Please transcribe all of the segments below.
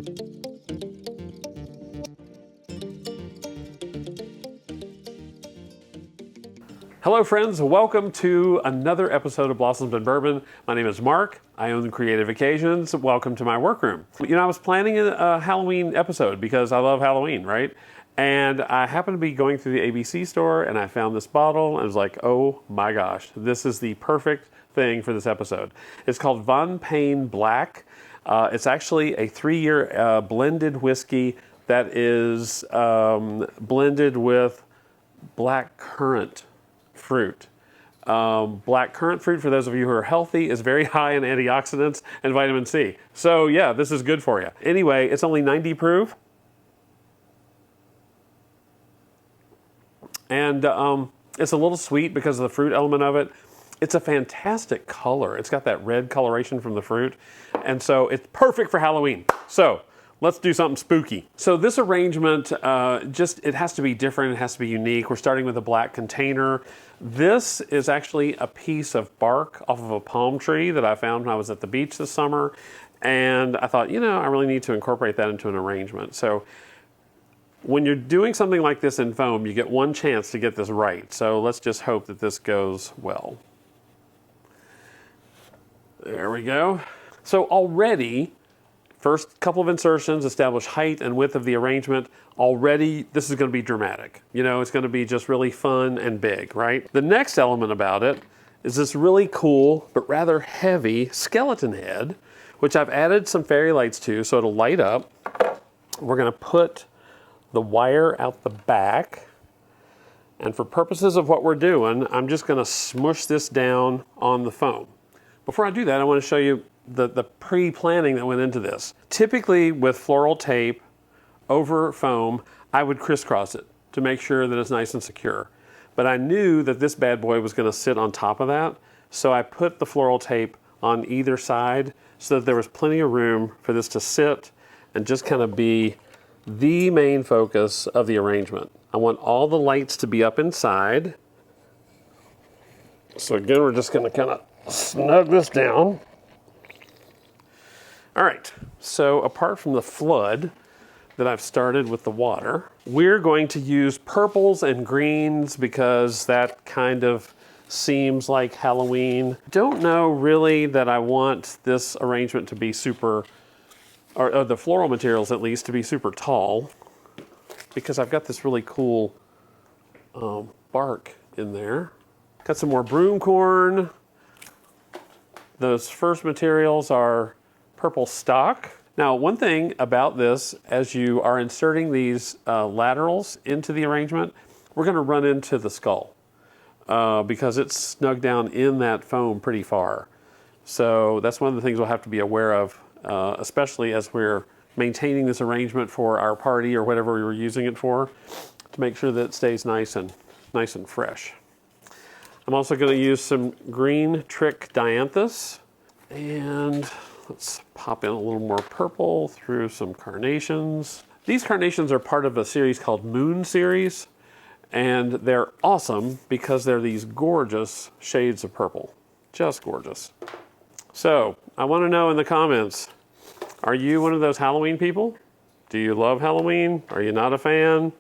Hello friends, welcome to another episode of Blossoms and Bourbon. My name is Mark. I own Creative Occasions. Welcome to my workroom. You know, I was planning a Halloween episode because I love Halloween, right? And I happened to be going through the ABC store and I found this bottle and I was like, oh my gosh, this is the perfect thing for this episode. It's called Von Payne Black. It's actually a 3-year blended whiskey that is blended with black currant fruit. Black currant fruit, for those of you who are healthy, is very high in antioxidants and vitamin C. So yeah, this is good for you. Anyway, it's only 90 proof. And it's a little sweet because of the fruit element of it. It's a fantastic color. It's got that red coloration from the fruit. And so it's perfect for Halloween. So let's do something spooky. So this arrangement, it has to be different. It has to be unique. We're starting with a black container. This is actually a piece of bark off of a palm tree that I found when I was at the beach this summer. And I thought, you know, I really need to incorporate that into an arrangement. So when you're doing something like this in foam, you get one chance to get this right. So let's just hope that this goes well. There we go. So already, first couple of insertions establish height and width of the arrangement. Already, this is going to be dramatic. You know, it's going to be just really fun and big, right? The next element about it is this really cool, but rather heavy skeleton head, which I've added some fairy lights to so it'll light up. We're going to put the wire out the back. And for purposes of what we're doing, I'm just going to smush this down on the foam. Before I do that, I want to show you the pre-planning that went into this. Typically with floral tape over foam, I would crisscross it to make sure that it's nice and secure. But I knew that this bad boy was going to sit on top of that, so I put the floral tape on either side so that there was plenty of room for this to sit and just kind of be the main focus of the arrangement. I want all the lights to be up inside. So again, we're just going to kind of snug this down. All right, so apart from the flood that I've started with the water, we're going to use purples and greens because that kind of seems like Halloween. Don't know really that I want this arrangement to be super, or the floral materials at least, to be super tall because I've got this really cool bark in there. Got some more broom corn. Those first materials are purple stock. Now, one thing about this, as you are inserting these laterals into the arrangement, we're going to run into the skull because it's snug down in that foam pretty far. So that's one of the things we'll have to be aware of, especially as we're maintaining this arrangement for our party or whatever we were using it for, to make sure that it stays nice and fresh. I'm also going to use some green trick dianthus, and let's pop in a little more purple through some carnations. These carnations are part of a series called Moon Series, and they're awesome because they're these gorgeous shades of purple. Just gorgeous. So, I want to know in the comments, are you one of those Halloween people? Do you love Halloween? Are you not a fan?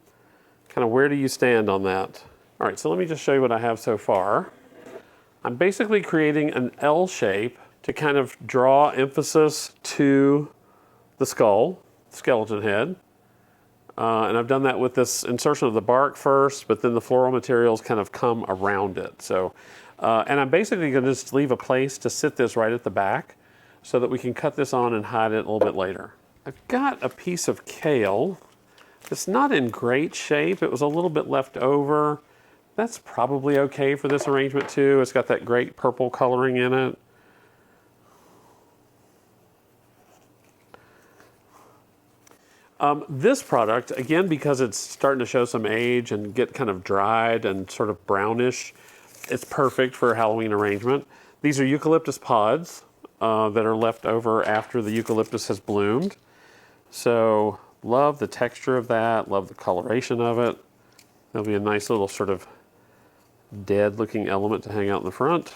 Kind of where do you stand on that? All right, so let me just show you what I have so far. I'm basically creating an L shape to kind of draw emphasis to the skull, skeleton head. And I've done that with this insertion of the bark first, but then the floral materials kind of come around it. So, and I'm basically going to just leave a place to sit this right at the back so that we can cut this on and hide it a little bit later. I've got a piece of kale. It's not in great shape. It was a little bit left over. That's probably okay for this arrangement too. It's got that great purple coloring in it. This product, again, because it's starting to show some age and get kind of dried and sort of brownish, it's perfect for a Halloween arrangement. These are eucalyptus pods that are left over after the eucalyptus has bloomed. So love the texture of that, love the coloration of it. There'll be a nice little sort of dead looking element to hang out in the front.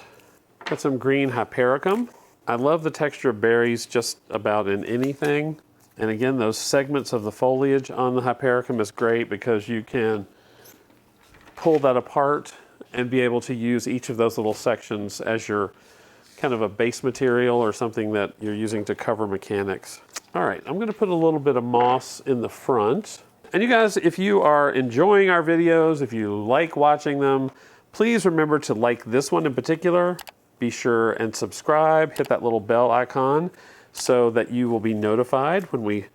Got some green hypericum. I love the texture of berries just about in anything. And again, those segments of the foliage on the hypericum is great because you can pull that apart and be able to use each of those little sections as your kind of a base material or something that you're using to cover mechanics. All right, I'm gonna put a little bit of moss in the front. And you guys, if you are enjoying our videos, if you like watching them, please remember to like this one in particular. Be sure and subscribe, hit that little bell icon so that you will be notified when we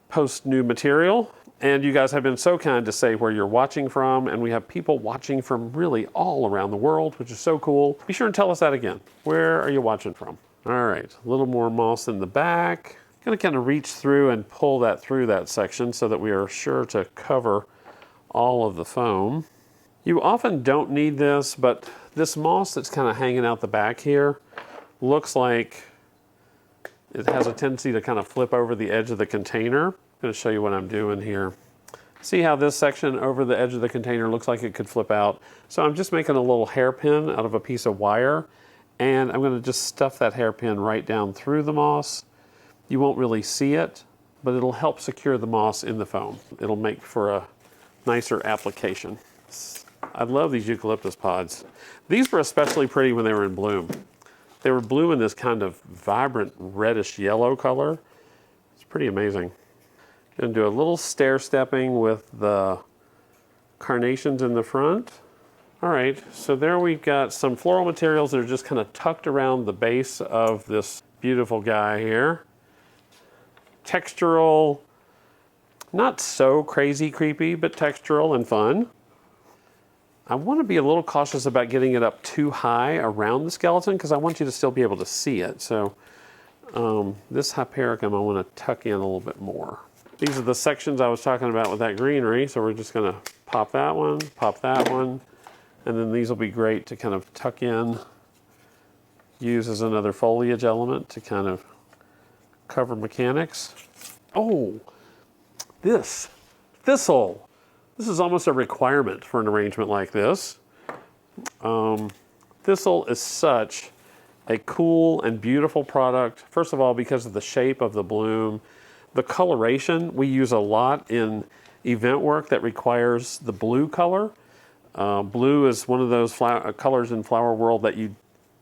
post new material. And you guys have been so kind to say where you're watching from, and we have people watching from really all around the world, which is so cool. Be sure and tell us that again. Where are you watching from? All right, a little more moss in the back. Gonna kind of reach through and pull that through that section so that we are sure to cover all of the foam. You often don't need this, but this moss that's kind of hanging out the back here looks like it has a tendency to kind of flip over the edge of the container. I'm gonna show you what I'm doing here. See how this section over the edge of the container looks like it could flip out? So I'm just making a little hairpin out of a piece of wire, and I'm gonna just stuff that hairpin right down through the moss. You won't really see it, but it'll help secure the moss in the foam. It'll make for a nicer application. I love these eucalyptus pods. These were especially pretty when they were in bloom. They were blooming this kind of vibrant reddish yellow color. It's pretty amazing. Gonna do a little stair stepping with the carnations in the front. All right, so there we've got some floral materials that are just kind of tucked around the base of this beautiful guy here. Textural, not so crazy creepy, but textural and fun. I want to be a little cautious about getting it up too high around the skeleton because I want you to still be able to see it. So this hypericum I want to tuck in a little bit more. These are the sections I was talking about with that greenery, so we're just going to pop that one, and then these will be great to kind of tuck in, use as another foliage element to kind of cover mechanics. Oh, this thistle. This is almost a requirement for an arrangement like this. Thistle is such a cool and beautiful product. First of all, because of the shape of the bloom. The coloration we use a lot in event work that requires the blue color. Blue is one of those colors in flower world that you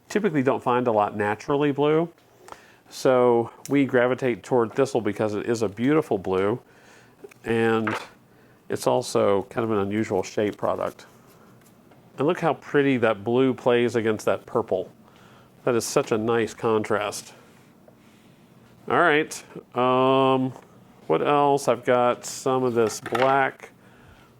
typically don't find a lot naturally blue. So we gravitate toward thistle because it is a beautiful blue, and it's also kind of an unusual shape product. And look how pretty that blue plays against that purple. That is such a nice contrast. All right, what else? I've got some of this black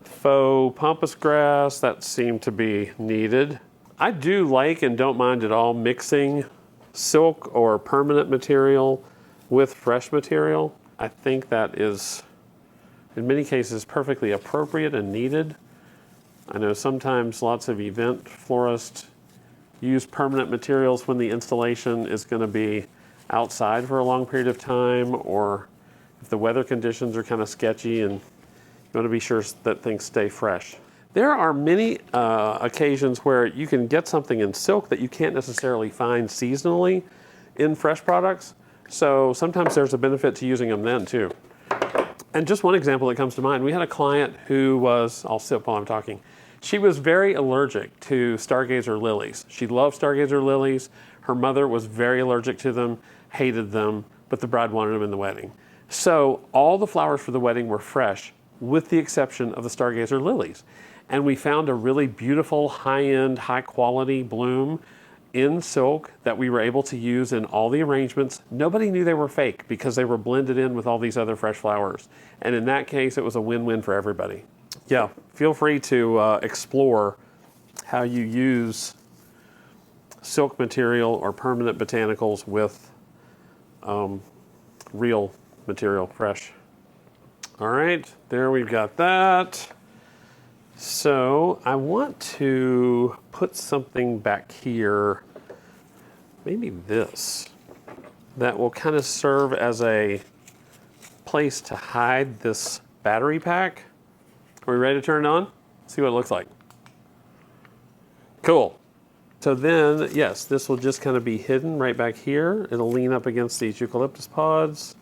faux pampas grass that seemed to be needed. I do like and don't mind at all mixing silk or permanent material with fresh material. I think that is, in many cases, perfectly appropriate and needed. I know sometimes lots of event florists use permanent materials when the installation is going to be outside for a long period of time, or if the weather conditions are kind of sketchy and you want to be sure that things stay fresh. There are many occasions where you can get something in silk that you can't necessarily find seasonally in fresh products. So sometimes there's a benefit to using them then too. And just one example that comes to mind, we had a client who was, I'll sip while I'm talking. She was very allergic to stargazer lilies. She loved stargazer lilies. Her mother was very allergic to them, hated them, but the bride wanted them in the wedding. So all the flowers for the wedding were fresh, with the exception of the stargazer lilies. And we found a really beautiful, high-end, high-quality bloom in silk that we were able to use in all the arrangements. Nobody knew they were fake because they were blended in with all these other fresh flowers. And in that case, it was a win-win for everybody. Yeah, feel free to explore how you use silk material or permanent botanicals with real material, fresh. All right, there we've got that. So I want to put something back here, maybe this, that will kind of serve as a place to hide this battery pack. Are we ready to turn it on? See what it looks like. Cool. So then, yes, this will just kind of be hidden right back here. It'll lean up against these eucalyptus pods,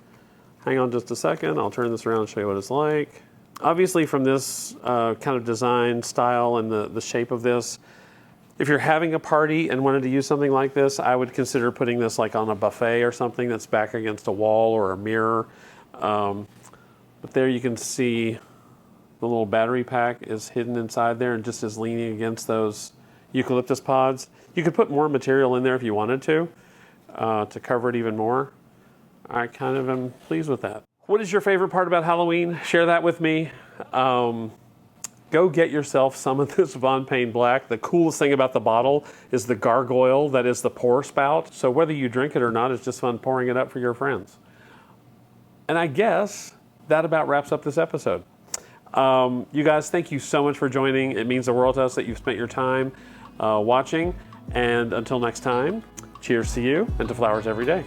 Hang on just a second. I'll turn this around and show you what it's like. Obviously from this kind of design style and the shape of this, if you're having a party and wanted to use something like this, I would consider putting this like on a buffet or something that's back against a wall or a mirror. But there you can see the little battery pack is hidden inside there and just is leaning against those eucalyptus pods. You could put more material in there if you wanted to cover it even more. I kind of am pleased with that. What is your favorite part about Halloween? Share that with me. Go get yourself some of this Von Pain Black. The coolest thing about the bottle is the gargoyle that is the pour spout. So whether you drink it or not, it's just fun pouring it up for your friends. And I guess that about wraps up this episode. You guys, thank you so much for joining. It means the world to us that you've spent your time watching. And until next time, cheers to you and to flowers every day.